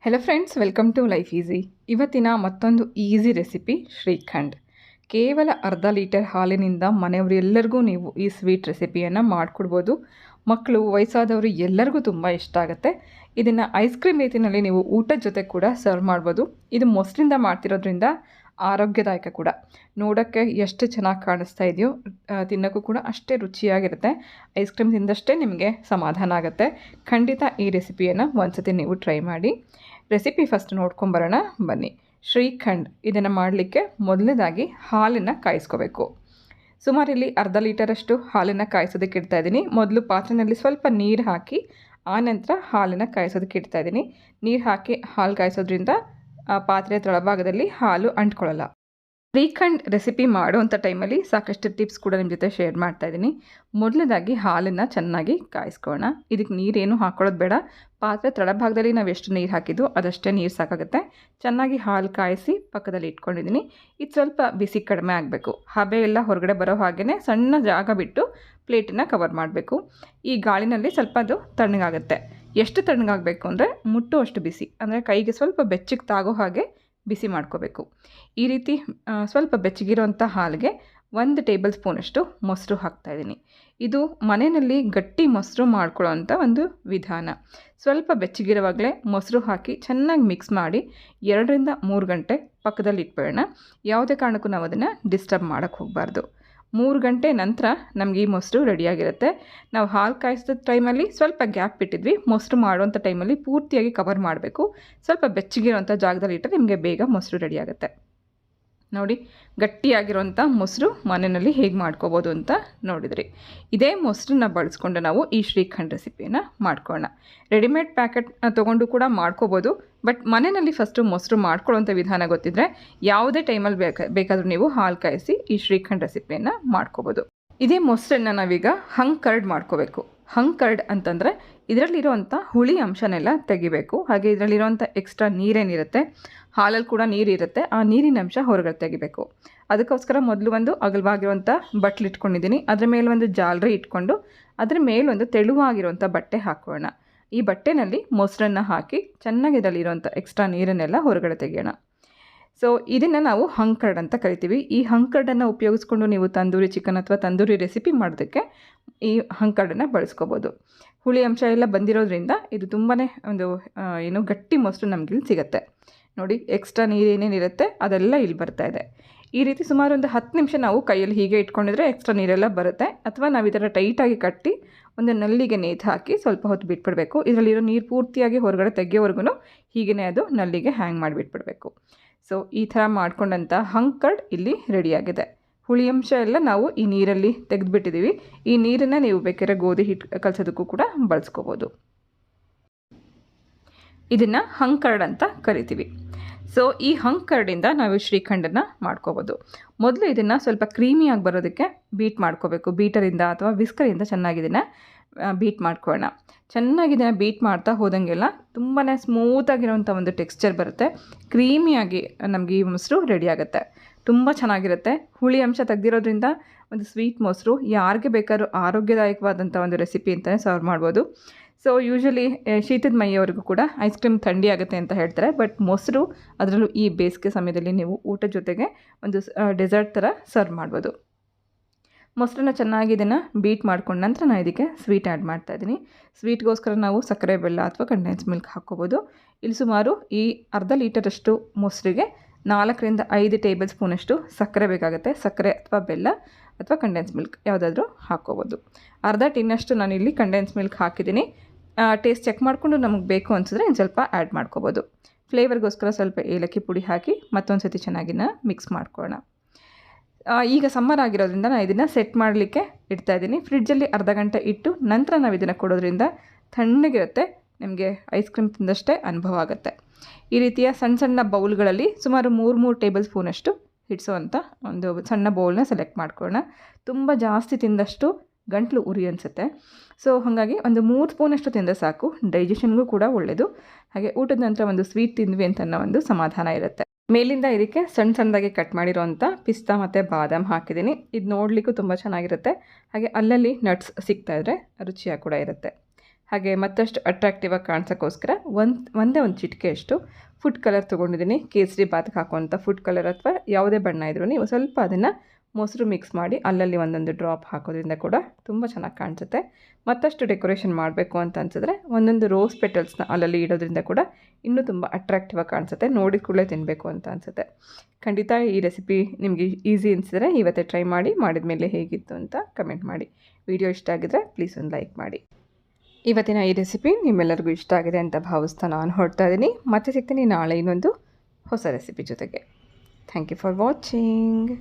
Hello friends, welcome to life easy. ಇವತ್ತಿನ ಮತ್ತೊಂದು easy recipe shrikhand. ಕೇವಲ ಅರ್ಧ ಲೀಟರ್ ಹಾಲಿನಿಂದ ಮನೆಯವರೆಲ್ಲರಿಗೂ ನೀವು ಈ ಸ್ವೀಟ್ ರೆಸಿಪಿಯನ್ನು ಮಾಡಿಕೊಡ್ಬೋದು. ಮಕ್ಕಳು, ವಯಸ್ಸಾದವರು ಎಲ್ಲರಿಗೂ ತುಂಬ ಇಷ್ಟ ಆಗುತ್ತೆ. ಇದನ್ನು ಐಸ್ ಕ್ರೀಮ್ ರೀತಿಯಲ್ಲಿ ನೀವು ಊಟದ ಜೊತೆ ಕೂಡ ಸರ್ವ್ ಮಾಡ್ಬೋದು. ಇದು ಮೊಸರಿಂದ ಮಾಡ್ತಿರೋದ್ರಿಂದ ಆರೋಗ್ಯದಾಯಕ ಕೂಡ. ನೋಡೋಕ್ಕೆ ಎಷ್ಟು ಚೆನ್ನಾಗಿ ಕಾಣಿಸ್ತಾ ಇದೆಯೋ, ತಿನ್ನೋಕ್ಕೂ ಕೂಡ ಅಷ್ಟೇ ರುಚಿಯಾಗಿರುತ್ತೆ. ಐಸ್ ಕ್ರೀಮ್ ತಿಂದಷ್ಟೇ ನಿಮಗೆ ಸಮಾಧಾನ ಆಗುತ್ತೆ. ಖಂಡಿತ ಈ ರೆಸಿಪಿಯನ್ನು ಒಂದ್ಸತಿ ನೀವು ಟ್ರೈ ಮಾಡಿ. ರೆಸಿಪಿ ಫಸ್ಟ್ ನೋಡ್ಕೊಂಬರೋಣ ಬನ್ನಿ. ಶ್ರೀಖಂಡ್ ಇದನ್ನು ಮಾಡಲಿಕ್ಕೆ ಮೊದಲನೇದಾಗಿ ಹಾಲನ್ನು ಕಾಯಿಸ್ಕೋಬೇಕು. ಸುಮಾರು ಇಲ್ಲಿ ಅರ್ಧ ಲೀಟರಷ್ಟು ಹಾಲನ್ನು ಕಾಯಿಸೋದಕ್ಕೆ ಇಡ್ತಾಯಿದ್ದೀನಿ. ಮೊದಲು ಪಾತ್ರೆಯಲ್ಲಿ ಸ್ವಲ್ಪ ನೀರು ಹಾಕಿ ಆನಂತರ ಹಾಲನ್ನು ಕಾಯಿಸೋದಕ್ಕೆ ಇಡ್ತಾಯಿದ್ದೀನಿ. ನೀರು ಹಾಕಿ ಹಾಲು ಕಾಯಿಸೋದ್ರಿಂದ ಪಾತ್ರೆ ತಳಭಾಗದಲ್ಲಿ ಹಾಲು ಅಂಟ್ಕೊಳ್ಳಲ್ಲ. ಶ್ರೀಖಂಡ್ ರೆಸಿಪಿ ಮಾಡುವಂಥ ಟೈಮಲ್ಲಿ ಸಾಕಷ್ಟು ಟಿಪ್ಸ್ ಕೂಡ ನಿಮ್ಮ ಜೊತೆ ಶೇರ್ ಮಾಡ್ತಾಯಿದ್ದೀನಿ. ಮೊದಲನೇದಾಗಿ ಹಾಲನ್ನು ಚೆನ್ನಾಗಿ ಕಾಯಿಸ್ಕೊಳ್ಳೋಣ. ಇದಕ್ಕೆ ನೀರೇನು ಹಾಕ್ಕೊಳ್ಳೋದು ಬೇಡ. ಪಾತ್ರೆ ತಳಭಾಗದಲ್ಲಿ ನಾವು ಎಷ್ಟು ನೀರು ಹಾಕಿದ್ದು ಅದಷ್ಟೇ ನೀರು ಸಾಕಾಗುತ್ತೆ. ಚೆನ್ನಾಗಿ ಹಾಲು ಕಾಯಿಸಿ ಪಕ್ಕದಲ್ಲಿ ಇಟ್ಕೊಂಡಿದ್ದೀನಿ. ಇದು ಸ್ವಲ್ಪ ಬಿಸಿ ಕಡಿಮೆ ಆಗಬೇಕು. ಹಬೆ ಎಲ್ಲ ಹೊರಗಡೆ ಬರೋ ಹಾಗೆಯೇ ಸಣ್ಣ ಜಾಗ ಬಿಟ್ಟು ಪ್ಲೇಟನ್ನು ಕವರ್ ಮಾಡಬೇಕು. ಈ ಗಾಳಿನಲ್ಲಿ ಸ್ವಲ್ಪ ಅದು ತಣ್ಣಗಾಗುತ್ತೆ. ಎಷ್ಟು ತಣ್ಣಗಾಗಬೇಕು ಅಂದರೆ ಮುಟ್ಟುವಷ್ಟು ಬಿಸಿ, ಅಂದರೆ ಕೈಗೆ ಸ್ವಲ್ಪ ಬೆಚ್ಚಗೆ ತಾಗೋ ಹಾಗೆ ಬಿಸಿ ಮಾಡ್ಕೋಬೇಕು. ಈ ರೀತಿ ಸ್ವಲ್ಪ ಬೆಚ್ಚಗಿರೋಂಥ ಹಾಲಿಗೆ 1 ಟೇಬಲ್ ಸ್ಪೂನಷ್ಟು ಮೊಸರು ಹಾಕ್ತಾಯಿದ್ದೀನಿ. ಇದು ಮನೆಯಲ್ಲಿ ಗಟ್ಟಿ ಮೊಸರು ಮಾಡ್ಕೊಳ್ಳೋವಂಥ ಒಂದು ವಿಧಾನ. ಸ್ವಲ್ಪ ಬೆಚ್ಚಗಿರುವಾಗಲೇ ಮೊಸರು ಹಾಕಿ ಚೆನ್ನಾಗಿ ಮಿಕ್ಸ್ ಮಾಡಿ 2 ರಿಂದ 3 ಗಂಟೆ ಪಕ್ಕದಲ್ಲಿ ಇಟ್ಬಿಡೋಣ. ಯಾವುದೇ ಕಾರಣಕ್ಕೂ ನಾವು ಅದನ್ನು ಡಿಸ್ಟರ್ಬ್ ಮಾಡೋಕ್ಕೆ ಹೋಗಬಾರ್ದು. 3 ಗಂಟೆ ನಂತರ ನಮಗೆ ಈ ಮೊಸರು ರೆಡಿಯಾಗಿರುತ್ತೆ. ನಾವು ಹಾಲು ಕಾಯಿಸಿದ ಟೈಮಲ್ಲಿ ಸ್ವಲ್ಪ ಗ್ಯಾಪ್ ಬಿಟ್ಟಿದ್ವಿ. ಮೊಸರು ಮಾಡುವಂಥ ಟೈಮಲ್ಲಿ ಪೂರ್ತಿಯಾಗಿ ಕವರ್ ಮಾಡಬೇಕು. ಸ್ವಲ್ಪ ಬೆಚ್ಚಗಿರೋಂಥ ಜಾಗದಲ್ಲಿ ಇಟ್ಟರೆ ನಿಮಗೆ ಬೇಗ ಮೊಸರು ರೆಡಿಯಾಗುತ್ತೆ. ನೋಡಿ, ಗಟ್ಟಿಯಾಗಿರೋಂಥ ಮೊಸರು ಮನೆಯಲ್ಲಿ ಹೇಗೆ ಮಾಡ್ಕೋಬೋದು ಅಂತ ನೋಡಿದ್ರಿ. ಇದೇ ಮೊಸರನ್ನ ಬಳಸ್ಕೊಂಡು ನಾವು ಈ ಶ್ರೀಖಂಡ್ ರೆಸಿಪಿಯನ್ನು ಮಾಡ್ಕೊಳ್ಳೋಣ. ರೆಡಿಮೇಡ್ ಪ್ಯಾಕೆಟ್ ತೊಗೊಂಡು ಕೂಡ ಮಾಡ್ಕೋಬೋದು. ಬಟ್ ಮನೆಯಲ್ಲಿ ಫಸ್ಟು ಮೊಸರು ಮಾಡ್ಕೊಳ್ಳೋಂಥ ವಿಧಾನ ಗೊತ್ತಿದ್ದರೆ ಯಾವುದೇ ಟೈಮಲ್ಲಿ ಬೇಕಾದರೂ ನೀವು ಹಾಲು ಕಾಯಿಸಿ ಈ ಶ್ರೀಖಂಡ್ ರೆಸಿಪಿಯನ್ನು ಮಾಡ್ಕೋಬೋದು. ಇದೇ ಮೊಸರನ್ನು ನಾವೀಗ ಹಂಗೆ ಕರ್ಡ್ ಮಾಡ್ಕೋಬೇಕು. ಹಂಗೆ ಕರ್ಡ್ ಅಂತಂದರೆ ಇದರಲ್ಲಿರೋವಂಥ ಹುಳಿ ಅಂಶನೆಲ್ಲ ತೆಗಿಬೇಕು. ಹಾಗೆ ಇದರಲ್ಲಿರೋವಂಥ ಎಕ್ಸ್ಟ್ರಾ ನೀರೇನಿರುತ್ತೆ, ಹಾಲಲ್ಲಿ ಕೂಡ ನೀರಿರುತ್ತೆ, ಆ ನೀರಿನ ಅಂಶ ಹೊರಗಡೆ ತೆಗಿಬೇಕು. ಅದಕ್ಕೋಸ್ಕರ ಮೊದಲು ಒಂದು ಅಗಲವಾಗಿರುವಂಥ ಬಟ್ಲು ಇಟ್ಕೊಂಡಿದ್ದೀನಿ. ಅದರ ಮೇಲೆ ಒಂದು ಜಾಲರಿ ಇಟ್ಕೊಂಡು ಅದರ ಮೇಲೊಂದು ತೆಳುವಾಗಿರುವಂಥ ಬಟ್ಟೆ ಹಾಕೋಣ. ಈ ಬಟ್ಟೆನಲ್ಲಿ ಮೊಸರನ್ನು ಹಾಕಿ ಚೆನ್ನಾಗಿ ಇದರಲ್ಲಿರುವಂಥ ಎಕ್ಸ್ಟ್ರಾ ನೀರನ್ನೆಲ್ಲ ಹೊರಗಡೆ ತೆಗೆಯೋಣ. ಸೊ ಇದನ್ನು ನಾವು ಹಂಗೆ ಕರ್ಡ್ ಅಂತ ಕರಿತೀವಿ. ಈ ಹಂಗೆ ಕರ್ಡನ್ನು ಉಪಯೋಗಿಸ್ಕೊಂಡು ನೀವು ತಂದೂರಿ ಚಿಕನ್ ಅಥವಾ ತಂದೂರಿ ರೆಸಿಪಿ ಮಾಡೋದಕ್ಕೆ ಈ ಹಂಗೆ ಕರ್ಡನ್ನು ಬಳಸ್ಕೋಬೋದು. ಹುಳಿ ಅಂಶ ಎಲ್ಲ ಬಂದಿರೋದ್ರಿಂದ ಇದು ತುಂಬಾ ಒಂದು ಗಟ್ಟಿ ಮೊಸರು ನಮಗಿಲ್ಲಿ ಸಿಗುತ್ತೆ. ನೋಡಿ, ಎಕ್ಸ್ಟ್ರಾ ನೀರು ಏನೇನಿರುತ್ತೆ ಅದೆಲ್ಲ ಇಲ್ಲಿ ಬರ್ತಾಯಿದೆ. ಈ ರೀತಿ ಸುಮಾರು ಒಂದು 10 ನಿಮಿಷ ನಾವು ಕೈಯಲ್ಲಿ ಹೀಗೆ ಇಟ್ಕೊಂಡಿದ್ರೆ ಎಕ್ಸ್ಟ್ರಾ ನೀರೆಲ್ಲ ಬರುತ್ತೆ. ಅಥವಾ ನಾವು ಈ ಥರ ಟೈಟಾಗಿ ಕಟ್ಟಿ ಒಂದು ನಲ್ಲಿಗೆ ನೇತು ಹಾಕಿ ಸ್ವಲ್ಪ ಹೊತ್ತು ಬಿಟ್ಬಿಡಬೇಕು. ಇದರಲ್ಲಿರೋ ನೀರು ಪೂರ್ತಿಯಾಗಿ ಹೊರಗಡೆ ತೆಗೆಯೋವರೆಗೂ ಹೀಗೇ ಅದು ನಲ್ಲಿಗೆ ಹ್ಯಾಂಗ್ ಮಾಡಿಬಿಟ್ಬಿಡಬೇಕು. ಸೊ ಈ ಥರ ಮಾಡ್ಕೊಂಡಂಥ ಹಂಗೆ ಕರ್ಡ್ ಇಲ್ಲಿ ರೆಡಿಯಾಗಿದೆ. ಹುಳಿ ಅಂಶ ಎಲ್ಲ ನಾವು ಈ ನೀರಲ್ಲಿ ತೆಗೆದುಬಿಟ್ಟಿದ್ದೀವಿ. ಈ ನೀರನ್ನು ನೀವು ಬೇಕಾದ್ರೆ ಗೋಧಿ ಹಿಟ್ಟು ಕಲಸೋದಕ್ಕೂ ಕೂಡ ಬಳಸ್ಕೋಬೋದು. ಇದನ್ನು ಹಂಗೆ ಕರ್ಡ್ ಅಂತ ಕರಿತೀವಿ. ಸೊ ಈ ಹಂಗೆ ಕರ್ಡಿಂದ ನಾವು ಶ್ರೀಖಂಡನ್ನು ಮಾಡ್ಕೋಬೋದು. ಮೊದಲು ಇದನ್ನು ಸ್ವಲ್ಪ ಕ್ರೀಮಿಯಾಗಿ ಬರೋದಕ್ಕೆ ಬೀಟ್ ಮಾಡ್ಕೋಬೇಕು. ಬೀಟರಿಂದ ಅಥವಾ ವಿಸ್ಕರಿಂದ ಚೆನ್ನಾಗಿ ಇದನ್ನು ಬೀಟ್ ಮಾಡ್ಕೊಳ್ಳೋಣ. ಚೆನ್ನಾಗಿ ಇದನ್ನು ಬೀಟ್ ಮಾಡ್ತಾ ಹೋದಂಗೆಲ್ಲ ತುಂಬಾ ಸ್ಮೂತಾಗಿರೋಂಥ ಒಂದು ಟೆಕ್ಸ್ಚರ್ ಬರುತ್ತೆ. ಕ್ರೀಮಿಯಾಗಿ ನಮಗೆ ಈ ಮೊಸರು ರೆಡಿ ಆಗುತ್ತೆ. ತುಂಬ ಚೆನ್ನಾಗಿರುತ್ತೆ. ಹುಳಿ ಅಂಶ ತೆಗೆದಿರೋದ್ರಿಂದ ಒಂದು ಸ್ವೀಟ್ ಮೊಸರು ಯಾರಿಗೆ ಬೇಕಾದ್ರೂ ಆರೋಗ್ಯದಾಯಕವಾದಂಥ ಒಂದು ರೆಸಿಪಿ ಅಂತಲೇ ಸರ್ವ್ ಮಾಡ್ಬೋದು. ಸೊ ಯೂಶ್ವಲಿ ಶೀತದ ಮೈಯವರೆಗೂ ಕೂಡ ಐಸ್ ಕ್ರೀಮ್ ಥಂಡಿ ಆಗುತ್ತೆ ಅಂತ ಹೇಳ್ತಾರೆ. ಬಟ್ ಮೊಸರು, ಅದರಲ್ಲೂ ಈ ಬೇಸಿಗೆ ಸಮಯದಲ್ಲಿ ನೀವು ಊಟದ ಜೊತೆಗೆ ಒಂದು ಡೆಸರ್ಟ್ ಥರ ಸರ್ವ್ ಮಾಡ್ಬೋದು. ಮೊಸರನ್ನ ಚೆನ್ನಾಗಿ ಇದನ್ನು ಬೀಟ್ ಮಾಡ್ಕೊಂಡು ನಂತರ ನಾನು ಇದಕ್ಕೆ ಸ್ವೀಟ್ ಆ್ಯಡ್ ಮಾಡ್ತಾಯಿದ್ದೀನಿ. ಸ್ವೀಟ್ಗೋಸ್ಕರ ನಾವು ಸಕ್ಕರೆ, ಬೆಲ್ಲ ಅಥವಾ ಕಂಡೆನ್ಸ್ ಮಿಲ್ಕ್ ಹಾಕ್ಕೋಬೋದು. ಇಲ್ಲಿ ಸುಮಾರು ಈ ಅರ್ಧ ಲೀಟರಷ್ಟು ಮೊಸರಿಗೆ 4 ರಿಂದ 5 ಟೇಬಲ್ ಸ್ಪೂನಷ್ಟು ಸಕ್ಕರೆ ಬೇಕಾಗುತ್ತೆ. ಸಕ್ಕರೆ ಅಥವಾ ಬೆಲ್ಲ ಅಥವಾ ಕಂಡೆನ್ಸ್ ಮಿಲ್ಕ್ ಯಾವುದಾದ್ರೂ ಹಾಕ್ಕೋಬೋದು. ಅರ್ಧ ಟಿನ್ನಷ್ಟು ನಾನಿಲ್ಲಿ ಕಂಡೆನ್ಸ್ ಮಿಲ್ಕ್ ಹಾಕಿದ್ದೀನಿ. ಟೇಸ್ಟ್ ಚೆಕ್ ಮಾಡಿಕೊಂಡು ನಮಗೆ ಬೇಕು ಅನಿಸಿದ್ರೆ ಇನ್ನು ಸ್ವಲ್ಪ ಆ್ಯಡ್ ಮಾಡ್ಕೋಬೋದು. ಫ್ಲೇವರ್ಗೋಸ್ಕರ ಸ್ವಲ್ಪ ಏಲಕ್ಕಿ ಪುಡಿ ಹಾಕಿ ಮತ್ತೊಂದು ಸತಿ ಚೆನ್ನಾಗಿನ ಮಿಕ್ಸ್ ಮಾಡ್ಕೊಳ್ಳೋಣ. ಈಗ ಸಮ್ಮರ್ ಆಗಿರೋದ್ರಿಂದ ನಾನು ಇದನ್ನು ಸೆಟ್ ಮಾಡಲಿಕ್ಕೆ ಇಡ್ತಾಯಿದ್ದೀನಿ. ಫ್ರಿಡ್ಜಲ್ಲಿ ಅರ್ಧ ಗಂಟೆ ಇಟ್ಟು ನಂತರ ನಾವು ಇದನ್ನು ಕೊಡೋದ್ರಿಂದ ತಣ್ಣಗಿರುತ್ತೆ. ನಿಮಗೆ ಐಸ್ ಕ್ರೀಮ್ ತಿಂದಷ್ಟೇ ಅನುಭವ ಆಗುತ್ತೆ. ಈ ರೀತಿಯ ಸಣ್ಣ ಸಣ್ಣ ಬೌಲ್ಗಳಲ್ಲಿ ಸುಮಾರು 3 ಟೇಬಲ್ ಸ್ಪೂನಷ್ಟು ಹಿಡಿಸೋವಂಥ ಒಂದು ಸಣ್ಣ ಬೌಲ್ನ ಸೆಲೆಕ್ಟ್ ಮಾಡ್ಕೊಳ್ಳೋಣ. ತುಂಬ ಜಾಸ್ತಿ ತಿಂದಷ್ಟು ಗಂಟಲು ಉರಿ ಅನಿಸುತ್ತೆ. ಸೊ ಹಾಗಾಗಿ ಒಂದು 3 ಸ್ಪೂನಷ್ಟು ತಿಂದರೆ ಸಾಕು. ಡೈಜೆಷನ್ಗೂ ಕೂಡ ಒಳ್ಳೆಯದು. ಹಾಗೆ ಊಟದ ನಂತರ ಒಂದು ಸ್ವೀಟ್ ತಿಂದ್ವಿ ಅಂತ ಅನ್ನೋ ಒಂದು ಸಮಾಧಾನ ಇರುತ್ತೆ. ಮೇಲಿಂದ ಇದಕ್ಕೆ ಸಣ್ಣದಾಗಿ ಕಟ್ ಮಾಡಿರೋವಂಥ ಪಿಸ್ತಾ ಮತ್ತು ಬಾದಾಮ್ ಹಾಕಿದ್ದೀನಿ. ಇದು ನೋಡಲಿಕ್ಕೂ ತುಂಬ ಚೆನ್ನಾಗಿರುತ್ತೆ. ಹಾಗೆ ಅಲ್ಲಲ್ಲಿ ನಟ್ಸ್ ಸಿಗ್ತಾಯಿದ್ರೆ ರುಚಿಯಾಗಿ ಕೂಡ ಇರುತ್ತೆ. ಹಾಗೆ ಮತ್ತಷ್ಟು ಅಟ್ರಾಕ್ಟಿವ್ ಆಗಿ ಕಾಣಿಸೋಕ್ಕೋಸ್ಕರ ಒಂದೇ ಒಂದು ಚಿಟಿಕೆಯಷ್ಟು ಫುಡ್ ಕಲರ್ ತೊಗೊಂಡಿದ್ದೀನಿ. ಕೇಸರಿ ಬಾತ್ಗೆ ಹಾಕುವಂಥ ಫುಡ್ ಕಲರ್ ಅಥವಾ ಯಾವುದೇ ಬಣ್ಣ ಇದ್ರೂ ನೀವು ಸ್ವಲ್ಪ ಅದನ್ನು ಮೊಸರು ಮಿಕ್ಸ್ ಮಾಡಿ ಅಲ್ಲಲ್ಲಿ ಒಂದೊಂದು ಡ್ರಾಪ್ ಹಾಕೋದ್ರಿಂದ ಕೂಡ ತುಂಬ ಚೆನ್ನಾಗಿ ಕಾಣಿಸುತ್ತೆ. ಮತ್ತಷ್ಟು ಡೆಕೋರೇಷನ್ ಮಾಡಬೇಕು ಅಂತ ಅನಿಸಿದ್ರೆ ಒಂದೊಂದು ರೋಸ್ ಪೆಟಲ್ಸ್ನ ಅಲ್ಲಲ್ಲಿ ಇಡೋದ್ರಿಂದ ಕೂಡ ಇನ್ನೂ ತುಂಬ ಅಟ್ರಾಕ್ಟಿವ್ ಆಗಿ ಕಾಣಿಸುತ್ತೆ. ನೋಡಿದ ಕೂಡಲೇ ತಿನ್ನಬೇಕು ಅಂತ ಅನಿಸುತ್ತೆ. ಖಂಡಿತ ಈ ರೆಸಿಪಿ ನಿಮಗೆ ಈಸಿ ಅನಿಸಿದ್ರೆ ಇವತ್ತೇ ಟ್ರೈ ಮಾಡಿ, ಮಾಡಿದ ಮೇಲೆ ಹೇಗಿತ್ತು ಅಂತ ಕಮೆಂಟ್ ಮಾಡಿ. ವಿಡಿಯೋ ಇಷ್ಟ ಆಗಿದ್ರೆ ಪ್ಲೀಸ್ ಒಂದು ಲೈಕ್ ಮಾಡಿ. ಇವತ್ತಿನ ಈ ರೆಸಿಪಿ ನಿಮ್ಮೆಲ್ಲರಿಗೂ ಇಷ್ಟ ಆಗಿದೆ ಅಂತ ಭಾವಿಸ್ತಾ ನಾನು ಹೊರಡ್ತಾ ಇದ್ದೀನಿ. ಮತ್ತೆ ಸಿಗ್ತೀನಿ ನಾಳೆ ಇನ್ನೊಂದು ಹೊಸ ರೆಸಿಪಿ ಜೊತೆಗೆ. Thank you for watching.